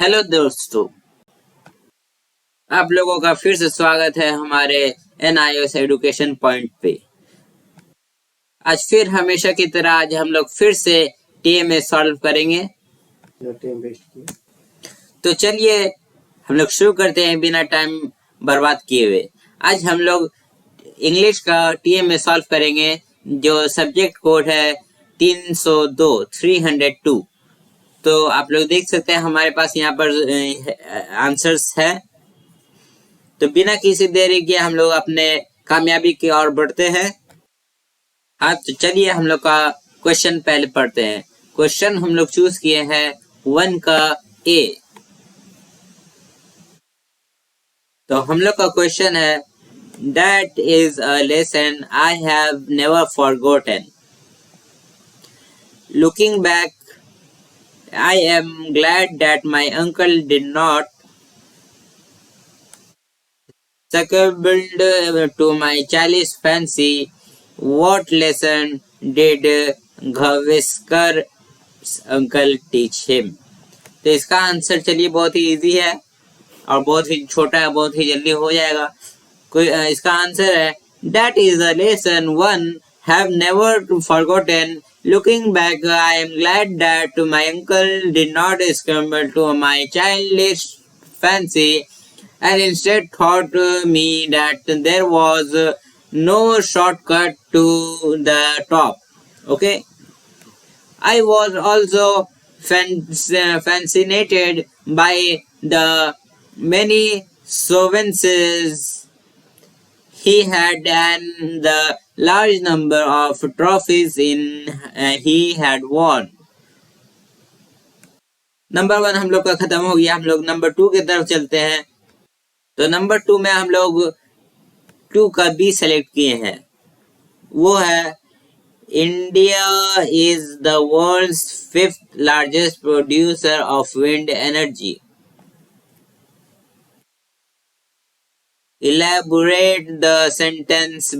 Hello दोस्तों, आप लोगों का फिर से स्वागत है हमारे एनआईओएस एजुकेशन पॉइंट पे। आज फिर हमेशा की तरह आज हम लोग फिर से टीएमए सॉल्व करेंगे। तो चलिए हम लोग शुरू करते हैं बिना टाइम बर्बाद किए हुए। आज हम लोग इंग्लिश का टीएमए सॉल्व करेंगे जो सब्जेक्ट कोड है 302। तो आप लोग देख सकते हैं हमारे पास यहाँ पर आंसर्स है। तो बिना किसी देरी के हम लोग अपने कामयाबी की ओर बढ़ते हैं। हाँ, तो चलिए हम लोग का क्वेश्चन पहले पढ़ते हैं। क्वेश्चन हम लोग चूज किए हैं 1 का ए। तो हम लोग का क्वेश्चन है that is a lesson I have never forgotten. Looking back I am glad that my uncle did not succumbed to my childish fancy. What lesson did Gaviskar's uncle teach him? तो इसका answer चलिए बहुत ही easy है और बहुत ही छोटा है, बहुत ही जल्दी हो जाएगा। कोई इसका आंसर है That is a lesson one have never forgotten. Looking back, I am glad that my uncle did not succumb to my childish fancy and instead taught me that there was no shortcut to the top. Okay. I was also fascinated by the many sovereigns he had and the large number of trophies he had won. Number 1 हम लोग का खत्म हो गया। हम लोग number 2 की तरफ चलते हैं। तो नंबर 2 में हम लोग 2 का बी सेलेक्ट किए हैं। वो है India is the world's 5th largest producer of wind energy. Elaborate the sentence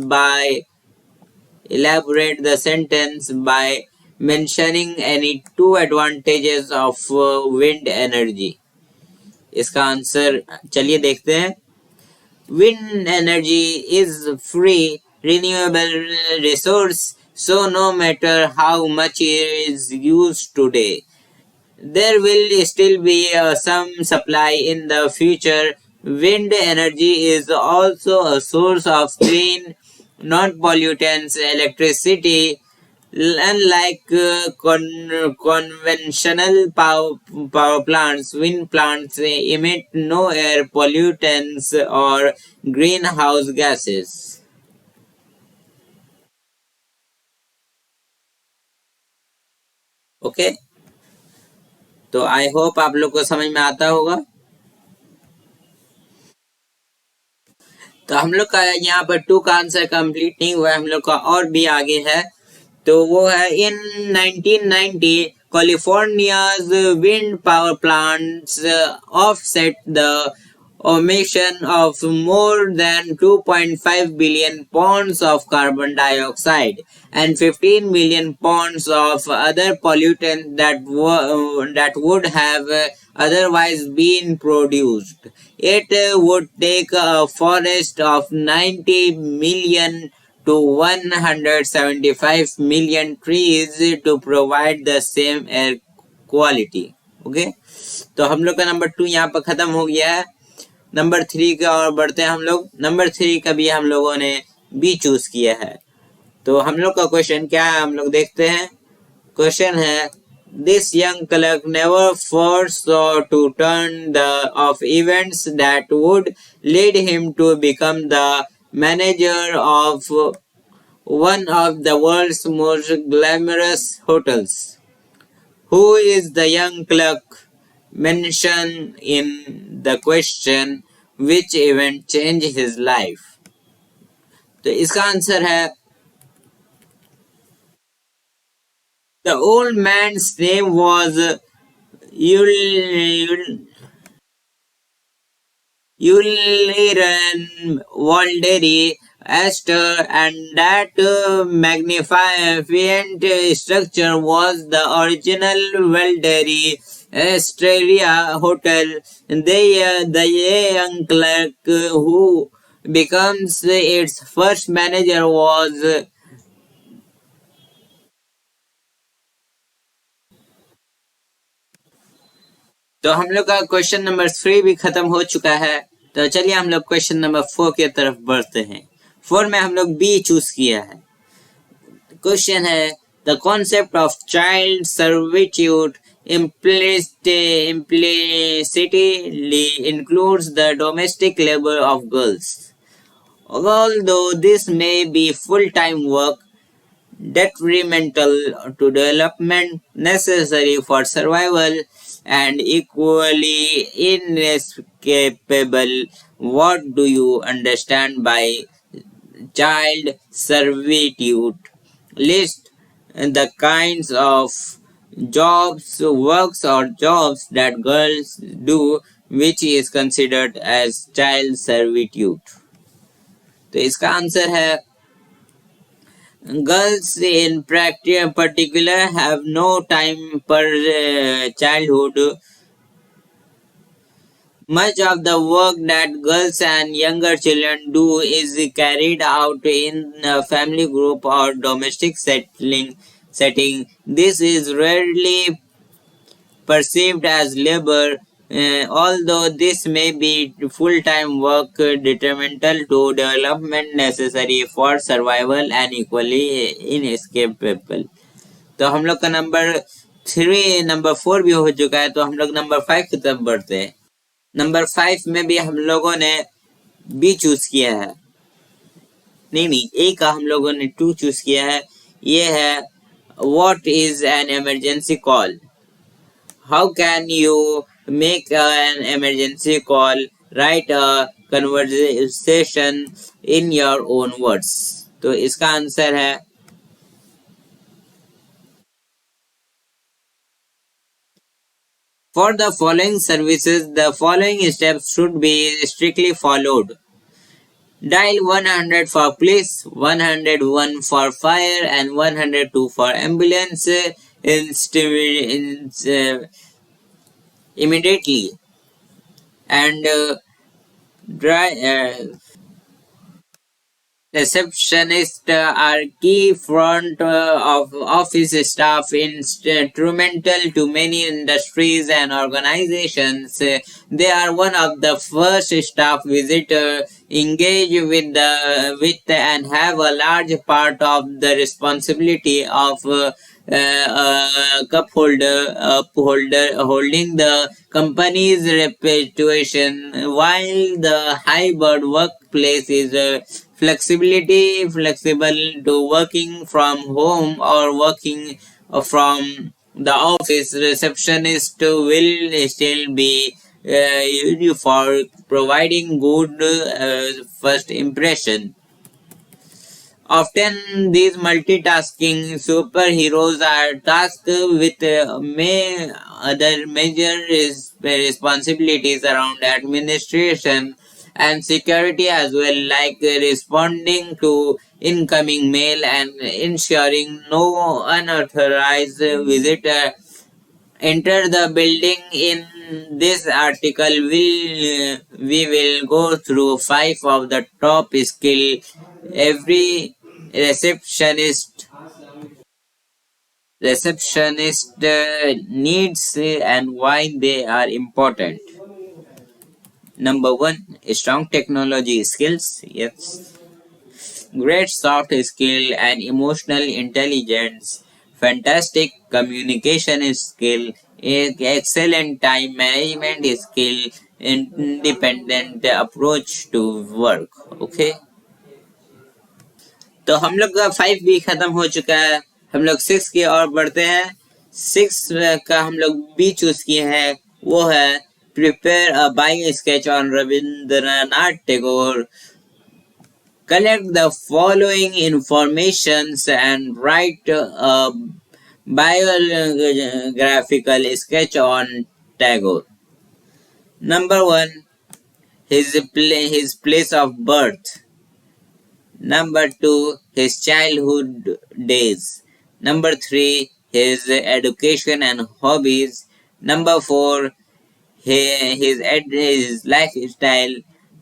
by mentioning any 2 advantages of wind energy. इसका आंसर चलिए देखते हैं। Wind energy is free, renewable resource, so no matter how much it is used today, there will still be some supply in the future. Wind energy is also a source of clean, non-pollutant electricity. Unlike conventional power plants, wind plants emit no air pollutants or greenhouse gases. Okay, तो I hope आप लोग को समझ में आता होगा। तो हम लोग का यहाँ पर 2 का आंसर कंप्लीट नहीं हुआ है, हम लोग का और भी आगे है। तो वो है इन 1990 California's wind power plants offset the emission of more than 2.5 billion pounds of carbon dioxide and 15 million pounds of other pollutants that would have otherwise been produced. It would take a forest of 90 million to 175 million trees to provide the same air quality. Okay? तो हम लोग का number 2 यहाँ पर खत्म हो गया है। नंबर 3 की ओर बढ़ते हैं हम लोग। नंबर 3 का भी हम लोगों ने बी चूज किया है। तो हम लोग का क्वेश्चन क्या है हम लोग देखते हैं। क्वेश्चन है This young clerk never foresaw to turn of events that would lead him to become the manager of one of the world's most glamorous hotels. Who is the young clerk mentioned in the question? Which event changed his life? तो इसका answer है The old man's name was Uliran Walderi Astor, and that magnificent structure was the original Walderi Australia hotel. The young clerk who becomes its first manager was तो हम लोग का question number 3 भी खत्म हो चुका है। तो चलिए हम लोग क्वेश्चन नंबर 4 की तरफ बढ़ते हैं। 4 में हम लोग बी चूज किया है। क्वेश्चन है the concept of child servitude implicitly includes the domestic labor of girls. Although this may be full-time work, detrimental to development, necessary for survival, and equally inescapable. What do you understand by child servitude? List the kinds of jobs, works, or jobs that girls do which is considered as child servitude. तो इसका answer है girls in particular have no time per childhood. Much of the work that girls and younger children do is carried out in a family group or domestic setting. This is rarely perceived as labor, although this may be full-time work detrimental to development, necessary for survival, and equally inescapable. तो हम लोग का number 4 भी हो चुका है। तो हम लोग नंबर 5 की तरफ बढ़ते हैं। नंबर 5 में भी हम लोगों ने बी चूज किया है। नहीं, ए का हम लोगों ने 2 चूज किया है। ये है what is an emergency call. How can you make an emergency call? Write a conversation in your own words. तो इसका आंसर है For the following services, the following steps should be strictly followed. Dial 100 for police, 101 for fire, and 102 for ambulance immediately. And receptionists are key front of office staff instrumental to many industries and organizations. They are one of the first staff visitor engage with and have a large part of the responsibility of cup holder holding the company's reputation. While the hybrid workplace is flexible to working from home or working from the office, receptionist will still be for providing good first impression. Often these multitasking superheroes are tasked with may other major responsibilities around administration and security as well, like responding to incoming mail and ensuring no unauthorized visitor enter the building. In this article we will go through 5 of the top skill every receptionist needs and why they are important. Number 1, strong technology skills. Yes. Great soft skill and emotional intelligence, fantastic communication skill, excellent time management skill, independent approach to work. Okay. तो हम लोग का 5 भी खत्म हो चुका है। हम लोग 6 की ओर बढ़ते हैं। 6 का हम लोग बी चूज किए हैं। वो है prepare a bio sketch on Rabindranath Tagore. Collect the following informations and write a biographical sketch on Tagore. Number 1, his place of birth. Number 2, his childhood days. Number 3, his education and hobbies. Number 4, his lifestyle.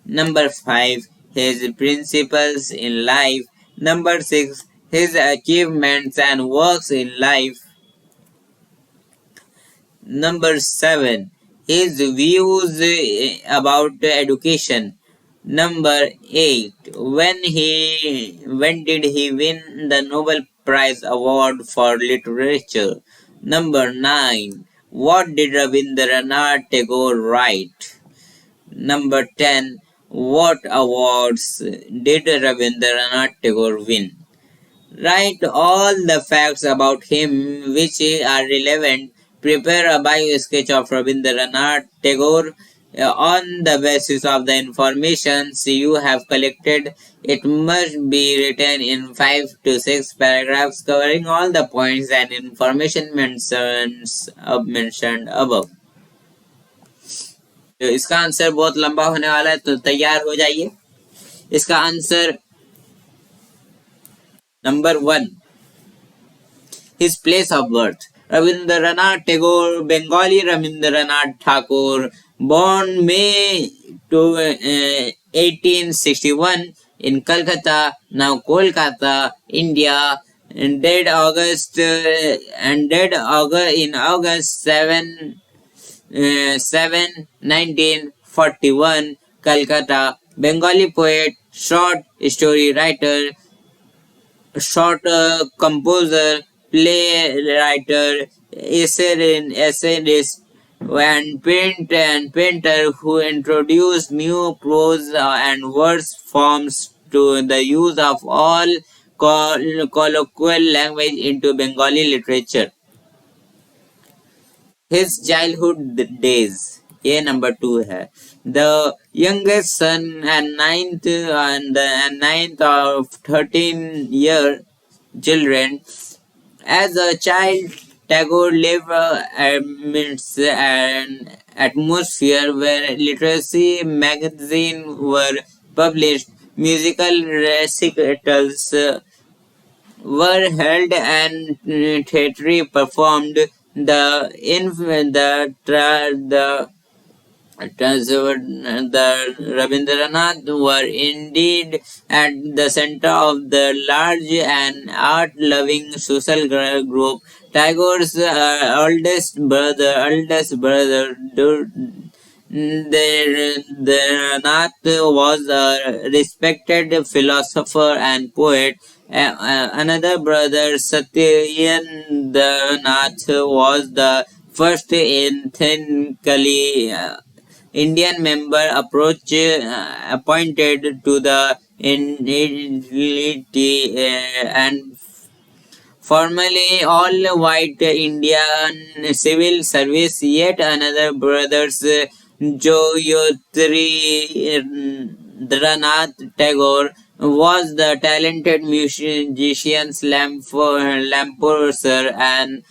Number 5, his principles in life. Number 6, his achievements and works in life. Number 7, his views about education. Number 8, when did he win the Nobel Prize Award for Literature? Number 9, what did Rabindranath Tagore write? Number 10, what awards did Rabindranath Tagore win? Write all the facts about him which are relevant. Prepare a bio sketch of Rabindranath Tagore on the basis of the information you have collected. It must be written in 5 to 6 paragraphs covering all the points and information mentioned above. तो इसका answer बहुत लंबा होने वाला है, तो तैयार हो जाइए. इसका answer number 1, his place of birth. Rabindranath Tagore, Bengali Rabindranath Thakur, born May 1861 in Calcutta, now Kolkata, India, and dead in August 7, 1941, Calcutta. Bengali poet, short story writer, short composer, playwriter, essayist, and painter who introduced new prose and verse forms to the use of all colloquial language into Bengali literature. His childhood days. ये number 2 है. The youngest son and ninth of 13-year children. As a child, Tagore lived amidst an atmosphere where literacy magazines were published, musical recitals were held, and theatre performed. The Rabindranath were indeed at the center of the large and art-loving social group. Tagore's eldest brother, Nath, was a respected philosopher and poet. Another brother, Satyendranath, was the first ethnically Indian member appointed to the elite and formerly all-white Indian civil service. Yet another brother's Joyotridranath Tagore was the talented musician, composer, and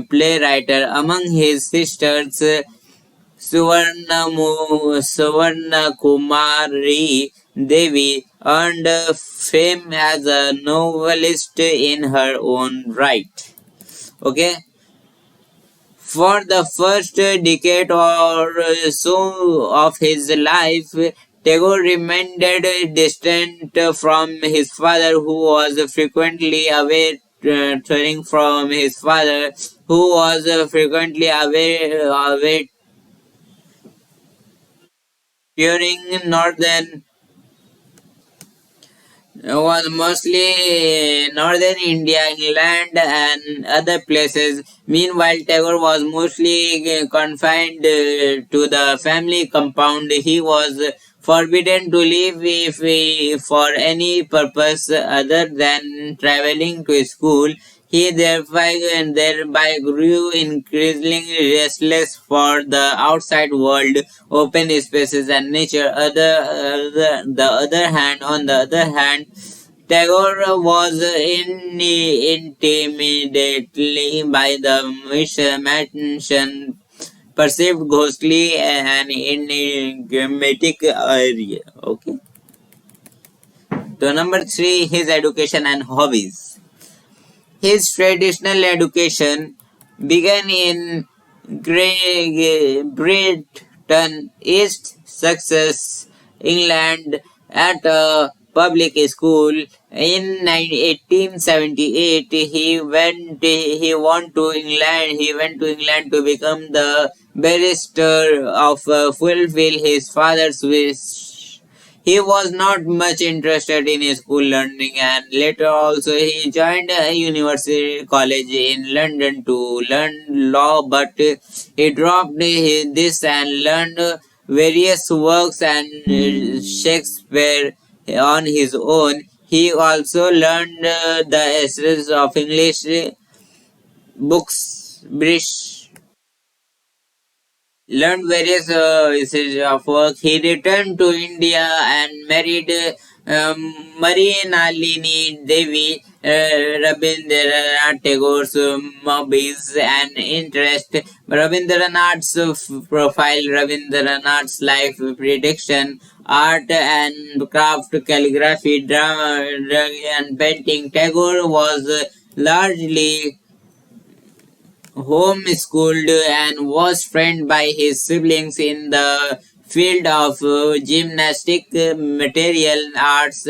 playwright. Among his sisters, Suvarna Kumari Devi earned fame as a novelist in her own right. Okay. For the first decade or so of his life, Tagore remained distant from his father, who was frequently away touring from his father, who was frequently away during northern was mostly northern India, England, and other places. Meanwhile, Tagore was mostly confined to the family compound. He was forbidden to leave for any purpose other than traveling to school. He thereby grew increasingly restless for the outside world, open spaces, and nature. On the other hand, Tagore was intimidated by the mansion, perceived ghostly and enigmatic area. Okay. So number 3, his education and hobbies. His traditional education began in Brighton, East Sussex, England, at a public school. In 1878, he went to England to become the barrister of fulfill his father's wish. He was not much interested in school learning, and later also he joined a university college in London to learn law, but he dropped this and learned various works and Shakespeare on his own. He also learned the essence of English books, British learned various uses of work. He returned to India and married Marinalini Devi. Rabindranath Tagore's hobbies and interest. Rabindranath's profile, Rabindranath's life prediction, art and craft, calligraphy, drama, and painting. Tagore was largely homeschooled and was trained by his siblings in the field of gymnastic, material arts,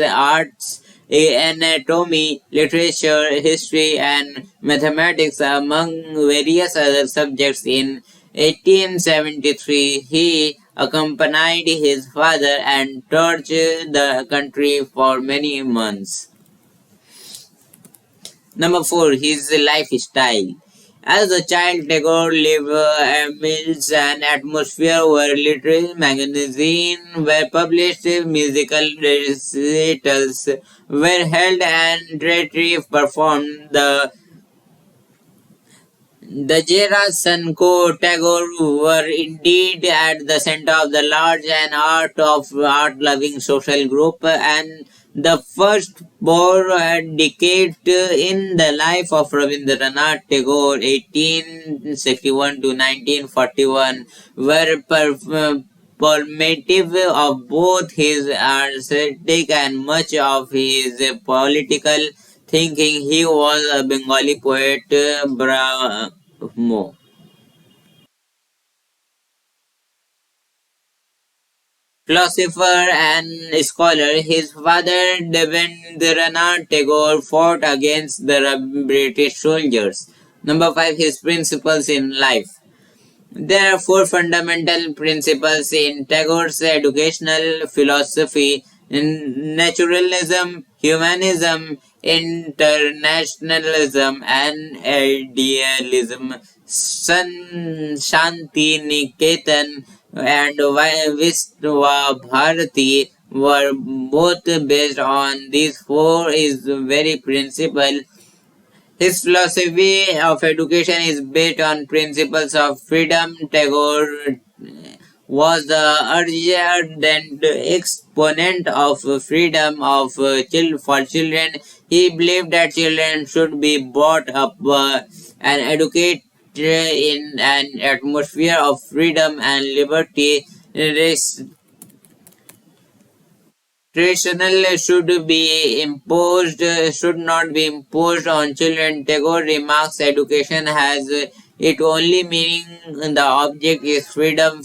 anatomy, literature, history, and mathematics, among various other subjects. In 1873, he accompanied his father and toured the country for many months. Number 4. His lifestyle. As a child, Tagore lived amidst an atmosphere where literary magazines were published, musical recitals were held, and theatre performed. The Jera Sanko Tagore were indeed at the center of the large and art-loving social group, and the first bore decade in the life of Rabindranath Tagore, 1861 to 1941, were formative of both his aesthetic and much of his political thinking. He was a Bengali poet, Brahmo. Philosopher and scholar. His father, Devendranath Tagore, fought against the British soldiers. Number 5. His principles in life. There are four fundamental principles in Tagore's educational philosophy: naturalism, humanism, internationalism, and idealism. Shanti Niketan and Vishwa Bharati were both based on these four is very principle. His philosophy of education is based on principles of freedom. Tagore was the ardent exponent of freedom for children. He believed that children should be brought up and educated in an atmosphere of freedom and liberty. Traditional should not be imposed on children. Tagore remarks education has it only meaning the object is freedom,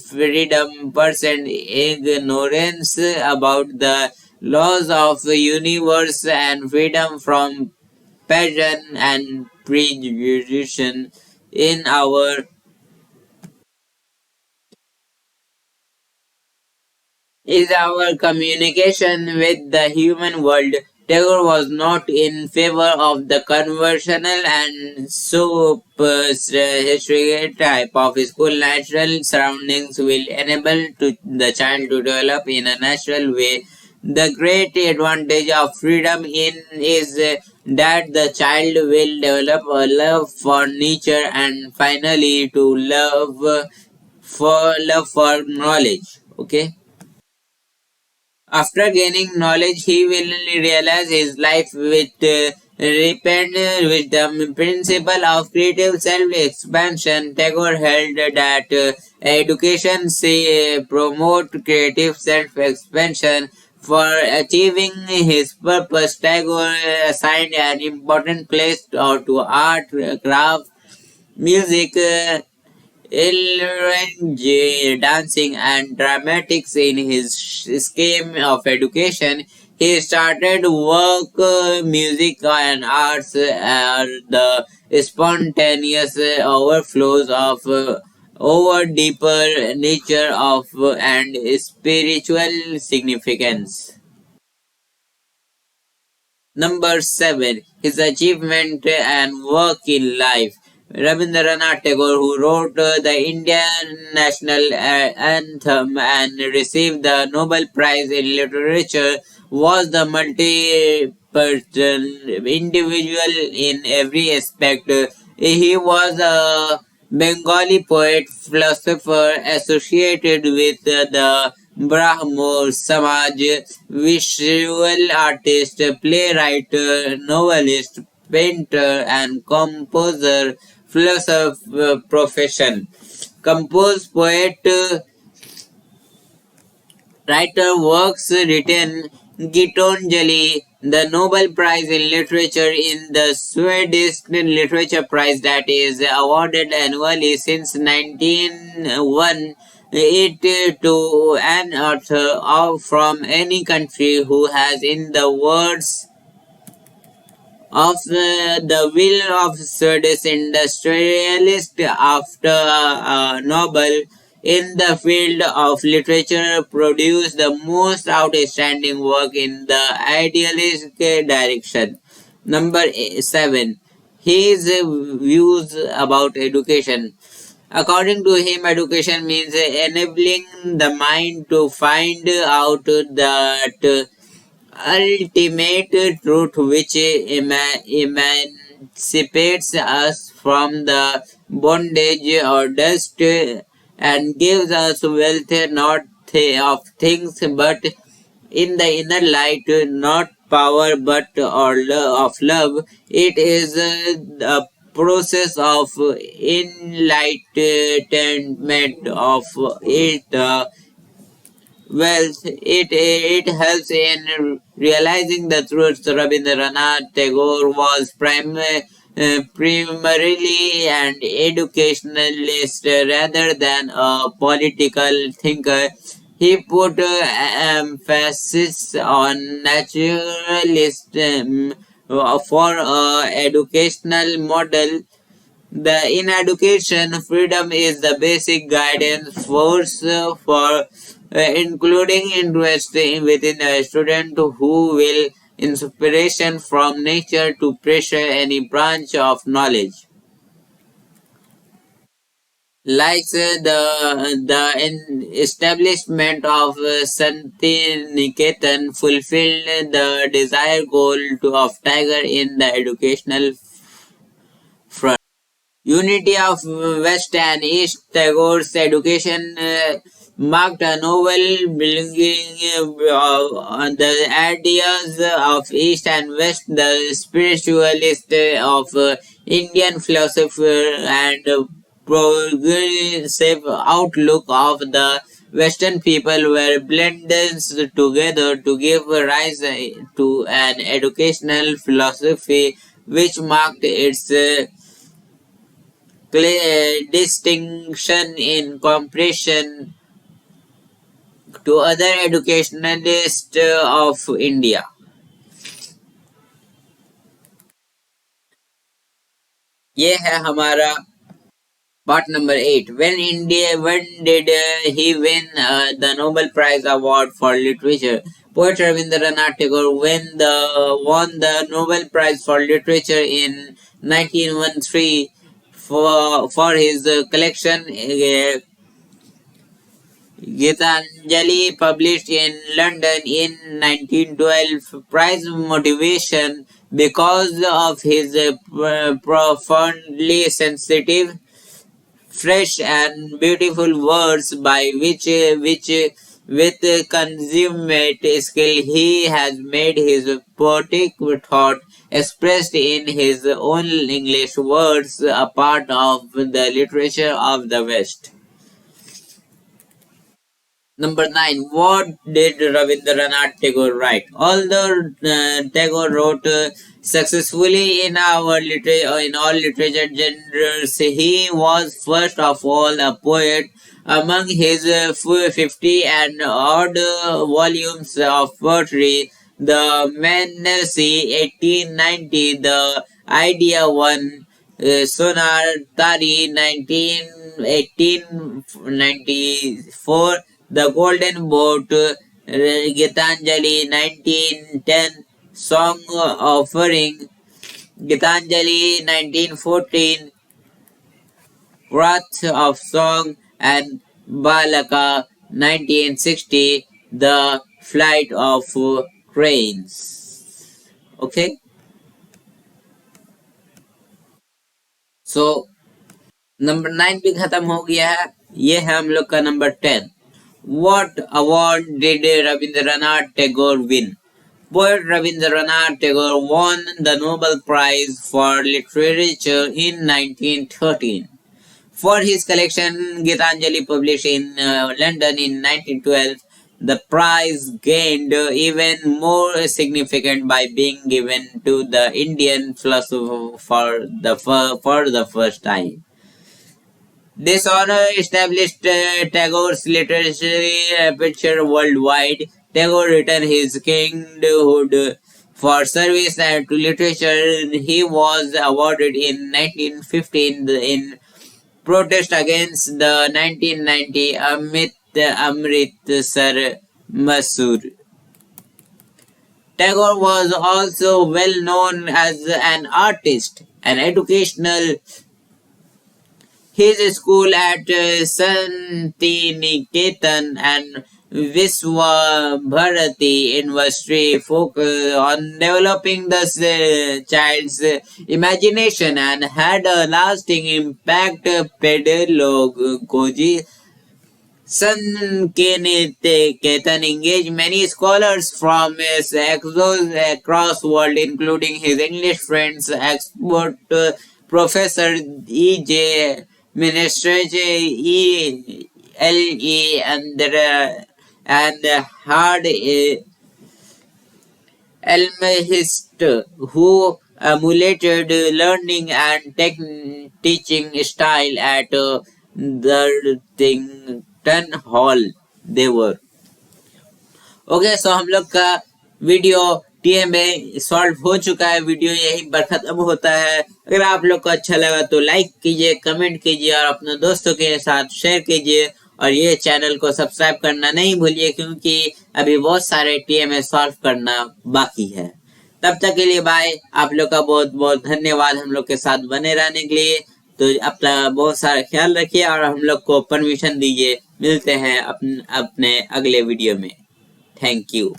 person ignorance about the laws of the universe and freedom from passion and prejudice in our is our communication with the human world. Tagore was not in favor of the conventional and superficial type of school. Natural surroundings will enable the child to develop in a natural way. The great advantage of freedom is that the child will develop a love for nature and finally to love for knowledge. Okay. After gaining knowledge, he will realize his life with with the principle of creative self-expansion. Tagore held that education promote creative self-expansion. For achieving his purpose, Tagore assigned an important place to art, craft, music, Illustrating dancing and dramatics in his scheme of education. He started work music and arts are the spontaneous overflows of over deeper nature of and spiritual significance. Number 7. His achievement and work in life. Rabindranath Tagore, who wrote the Indian national anthem and received the Nobel Prize in Literature, was the multi-person individual in every aspect. He was a Bengali poet, philosopher associated with the Brahmo Samaj, visual artist, playwright, novelist, painter, and composer, philosopher profession. Composed poet, writer works written Gitanjali, the Nobel Prize in Literature in the Swedish Literature Prize that is awarded annually since 1901 it to an author from any country who has in the words of the will of Swedish industrialist after Nobel in the field of literature produced the most outstanding work in the idealistic direction. Number 7. His views about education. According to him, education means enabling the mind to find out that ultimate truth which emancipates us from the bondage or dust and gives us wealth not of things but in the inner light, not power but of love. It is a process of enlightenment of it. It helps in realizing the truth. Rabindranath Tagore was primarily an educationalist rather than a political thinker. He put emphasis on naturalism for educational model in education, freedom is the basic guidance force for including interest within a student who will inspiration from nature to pressure any branch of knowledge. Like the establishment of Santi Niketan fulfilled the desired goal of Tiger in the educational front. Unity of West and East Tagore's education marked a novel bringing on the ideas of East and West, the spiritualist of Indian philosopher and progressive outlook of the Western people were blended together to give rise to an educational philosophy which marked its distinction in comparison to other educationalists of India. ये है हमारा part number 8. When did he win the Nobel Prize Award for Literature? Poet Rabindranath Tagore won the Nobel Prize for Literature in 1913 for his collection Gitanjali, published in London in 1912, prize motivation because of his profoundly sensitive, fresh, and beautiful words by which with consummate skill he has made his poetic thought expressed in his own English words a part of the literature of the West. Number 9. What did Rabindranath Tagore write? Although Tagore wrote successfully in in all literature genres, he was first of all a poet. Among his 50 and odd volumes of poetry, the Menace 1890, the Idea One, Sonar Tari 1894, The Golden Boat, Gitanjali 1910, Song Offering, Gitanjali 1914, Wrath of Song, and Balaka 1960, The Flight of Cranes. Okay, so number 9 भी खत्म हो गया है. ये है हम लोग का number 10. What award did Rabindranath Tagore win? Poet Rabindranath Tagore won the Nobel Prize for Literature in 1913 for his collection Gitanjali, published in London in 1912. The prize gained even more significant by being given to the Indian philosopher for the first time. This honor established Tagore's literary repertoire worldwide. Tagore returned his kinghood for service to literature. He was awarded in 1915 in protest against the 1990 Amritsar Massur. Tagore was also well known as an artist, an educational. His school at Santiniketan and Viswabharati University focused on developing the child's imagination and had a lasting impact. Pedagogy Santiniketan engaged many scholars from across world, including his English friends, expert Professor E.J. Ministrage E.L.E. and Hard Elmhist, who emulated learning and teaching style at Dartington Hall. They were. Okay, so हम लोग का video TMA solve हो चुका है. Video यहीं पर खत्म होता है. अगर आप लोग को अच्छा लगा तो लाइक कीजिए, कमेंट कीजिए और अपने दोस्तों के साथ शेयर कीजिए. और ये चैनल को सब्सक्राइब करना नहीं भूलिए, क्योंकि अभी बहुत सारे टीएमए सॉल्व करना बाकी है. तब तक के लिए बाय. आप लोग का बहुत बहुत धन्यवाद हम लोग के साथ बने रहने के लिए. तो अपना बहुत सारा ख्याल रखिए और हम लोग को परमिशन दीजिए. मिलते हैं अपने अगले वीडियो में. Thank you.